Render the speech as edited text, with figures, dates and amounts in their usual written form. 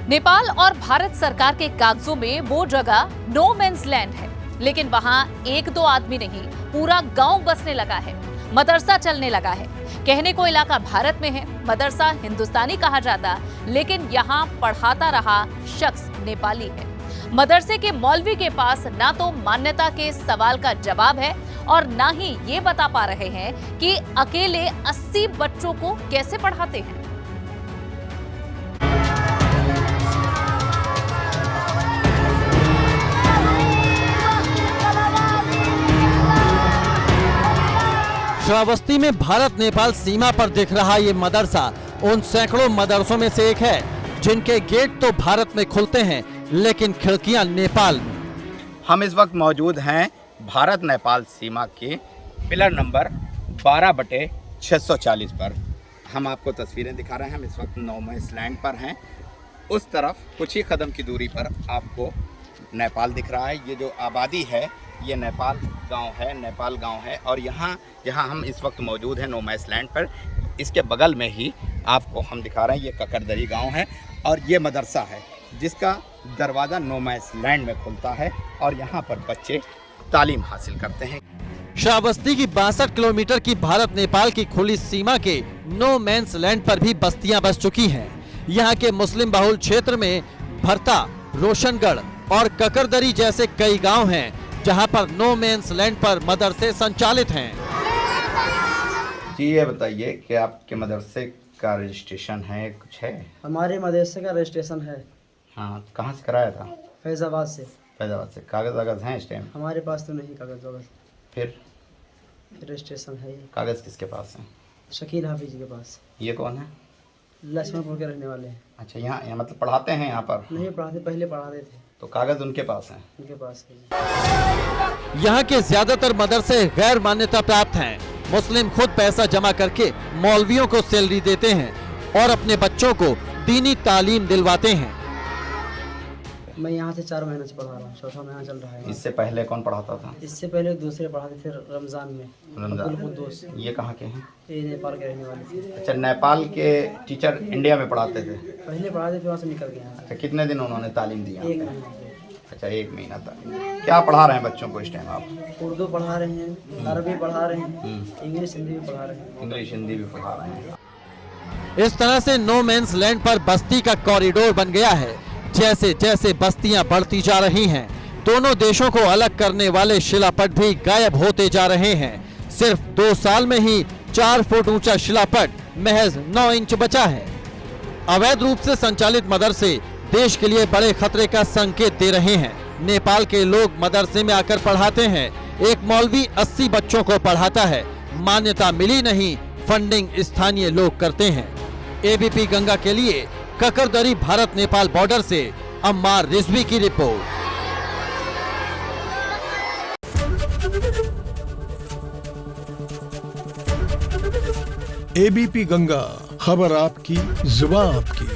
नेपाल और भारत सरकार के कागजों में वो जगह नो मैंस लैंड है, लेकिन वहां एक दो आदमी नहीं, पूरा गांव बसने लगा है, मदरसा चलने लगा है। कहने को इलाका भारत में है, मदरसा हिंदुस्तानी कहा जाता, लेकिन यहाँ पढ़ाता रहा शख्स नेपाली है। मदरसे के मौलवी के पास ना तो मान्यता के सवाल का जवाब है और ना ही ये बता पा रहे हैं कि अकेले 80 बच्चों को कैसे पढ़ाते हैं। श्रावस्ती में भारत नेपाल सीमा पर दिख रहा ये मदरसा उन सैकड़ों मदरसों में से एक है जिनके गेट तो भारत में खुलते हैं लेकिन खिड़कियां नेपाल में। हम इस वक्त मौजूद हैं भारत नेपाल सीमा के पिलर नंबर 12/640 पर। हम आपको तस्वीरें दिखा रहे हैं। हम इस वक्त नो मैंस लैंड पर हैं। उस तरफ कुछ ही कदम की दूरी पर आपको नेपाल दिख रहा है। ये जो आबादी है ये नेपाल गांव है और यहाँ जहाँ हम इस वक्त मौजूद हैं नो मैंस लैंड पर, इसके बगल में ही आपको हम दिखा रहे हैं ये ककरदरी गांव है और ये मदरसा है जिसका दरवाज़ा नो मैंस लैंड में खुलता है और यहाँ पर बच्चे तालीम हासिल करते हैं। श्रावस्ती की 62 किलोमीटर की भारत नेपाल की खुली सीमा के नो मैंस लैंड पर भी बस्तियां बस चुकी हैं। यहाँ के मुस्लिम बहुल क्षेत्र में भरता, रोशनगढ़ और ककरदरी जैसे कई गांव हैं जहां पर नो मैंस लैंड पर मदरसे संचालित हैं। जी ये बताइए कि आपके मदरसे का रजिस्ट्रेशन है, कुछ है? हमारे मदरसे का रजिस्ट्रेशन है। हाँ, कहाँ से कराया था? फैजाबाद से। फैजाबाद से। कागज़ वागज़ हैं इस टाइम? हमारे पास तो नहीं कागज़ वागज़। फिर रजिस्ट्रेशन है। कागज़ किसके पास है? शकील हाफिज के पास। ये कौन है? लक्ष्मणपुर के रहने वाले हैं। अच्छा, यहाँ मतलब पढ़ाते हैं यहाँ पर? नहीं पढ़ाते, पहले पढ़ाते थे। तो कागज़ उनके पास हैं? उनके पास है। यहाँ के ज्यादातर मदरसे गैर मान्यता प्राप्त हैं। मुस्लिम खुद पैसा जमा करके मौलवियों को सैलरी देते हैं और अपने बच्चों को दीनी तालीम दिलवाते हैं। मैं यहाँ से 4 महीने से पढ़ा रहा हूँ, चौथा महीना चल रहा है। इससे पहले कौन पढ़ाता था? इससे पहले दूसरे पढ़ाते थे रमज़ान में। रमज़ान। ये कहाँ के हैं? ये नेपाल के रहने वाले थे। अच्छा, नेपाल के टीचर इंडिया में पढ़ाते थे? पहले पढ़ाते थे, वहाँ से निकल गए। अच्छा, कितने दिन उन्होंने तालीम दी? 1 महीना। अच्छा, 1 महीना तालीम। क्या पढ़ा रहे हैं बच्चों को इस टाइम आप? उर्दू पढ़ा रहे हैं, अरबी पढ़ा रहे हैं, इंग्लिश हिंदी भी पढ़ा रहे हैं। इंग्लिश हिंदी भी पढ़ा रहे हैं। इस तरह से नो मैंस लैंड पर बस्ती का कॉरिडोर बन गया है। जैसे जैसे बस्तियां बढ़ती जा रही हैं, दोनों देशों को अलग करने वाले शिलापट भी गायब होते जा रहे हैं। सिर्फ 2 साल में ही 4 फुट ऊंचा शिलापट महज 9 इंच बचा है। अवैध रूप से संचालित मदरसे देश के लिए बड़े खतरे का संकेत दे रहे हैं। नेपाल के लोग मदरसे में आकर पढ़ाते हैं। एक मौलवी 80 बच्चों को पढ़ाता है। मान्यता मिली नहीं, फंडिंग स्थानीय लोग करते हैं। एबीपी गंगा के लिए ककरदरी भारत नेपाल बॉर्डर से अम्मार रिजवी की रिपोर्ट। एबीपी गंगा, खबर आपकी, जुबान आपकी।